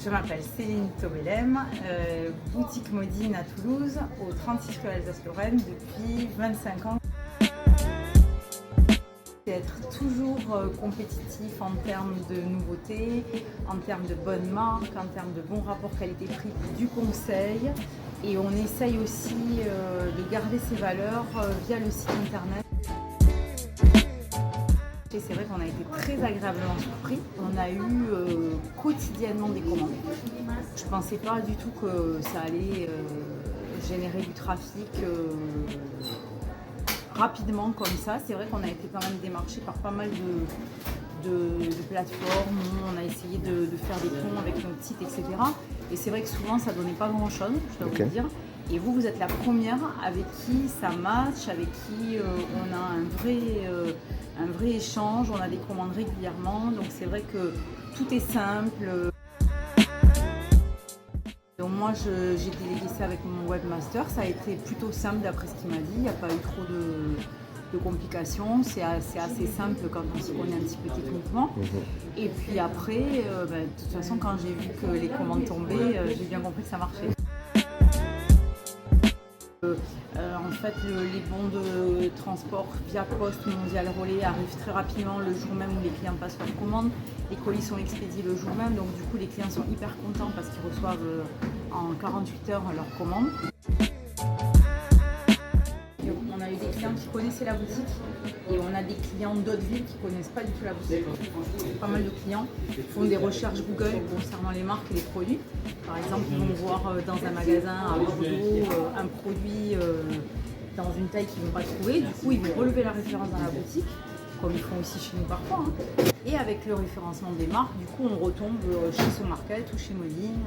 Je m'appelle Céline Tobelem, boutique Modine à Toulouse, au 36 rue Alsace-Lorraine depuis 25 ans. Être toujours compétitif en termes de nouveautés, en termes de bonnes marques, en termes de bons rapports qualité-prix, du conseil. Et on essaye aussi de garder ces valeurs via le site internet. Et c'est vrai qu'on a été très agréablement surpris. On a eu quotidiennement des commandes. Je ne pensais pas du tout que ça allait générer du trafic rapidement comme ça. C'est vrai qu'on a été quand même démarché par pas mal de plateformes. On a essayé de faire des ponts avec notre site, etc. Et c'est vrai que souvent ça ne donnait pas grand chose, je dois vous dire. Et vous êtes la première avec qui ça match, avec qui on a un vrai échange, on a des commandes régulièrement. Donc c'est vrai que tout est simple. Donc moi j'ai délégué ça avec mon webmaster, ça a été plutôt simple d'après ce qu'il m'a dit, il n'y a pas eu trop de complications, c'est assez simple quand on s'y connaît un petit peu techniquement. Et puis après, de toute façon quand j'ai vu que les commandes tombaient, j'ai bien compris que ça marchait. En fait, les bons de transport via poste mondial relais arrivent très rapidement le jour même où les clients passent leur commande. Les colis sont expédiés le jour même, donc du coup les clients sont hyper contents parce qu'ils reçoivent en 48 heures leur commande. On a eu des clients qui connaissaient la boutique et on a des clients d'autres villes qui ne connaissent pas du tout la boutique. Pas mal de clients font des recherches Google concernant les marques et les produits. Par exemple, ils vont voir dans un magasin à Bordeaux un produit dans une taille qu'ils ne vont pas trouver. Du coup, ils vont relever la référence dans la boutique, comme ils font aussi chez nous parfois. Et avec le référencement des marques, du coup, on retombe chez SoMarket ou chez Modine.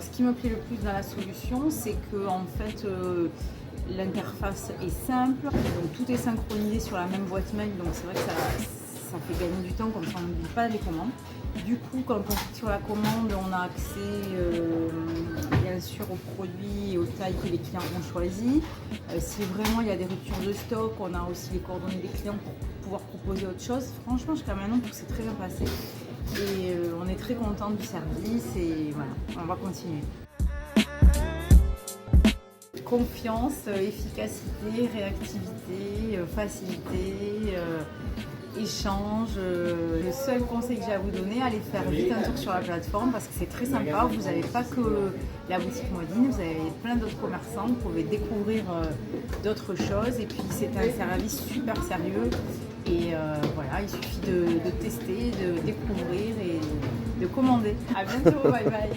Ce qui me plaît le plus dans la solution, c'est que en fait, l'interface est simple, donc tout est synchronisé sur la même boîte mail, donc c'est vrai que ça fait gagner du temps, comme ça on n'oublie pas les commandes. Du coup, quand on clique sur la commande, on a accès bien sûr aux produits et aux tailles que les clients ont choisies. Si vraiment il y a des ruptures de stock, on a aussi les coordonnées des clients pour pouvoir proposer autre chose. Franchement, jusqu'à maintenant, tout s'est très bien passé. Et on est très content du service et voilà, on va continuer. Confiance, efficacité, réactivité, facilité, échange. Le seul conseil que j'ai à vous donner, allez faire vite un tour sur la plateforme parce que c'est très sympa. Vous n'avez pas que la boutique Modine, vous avez plein d'autres commerçants, vous pouvez découvrir d'autres choses et puis c'est un service super sérieux. Et voilà, il suffit de tester, de découvrir et de commander. À bientôt, bye bye.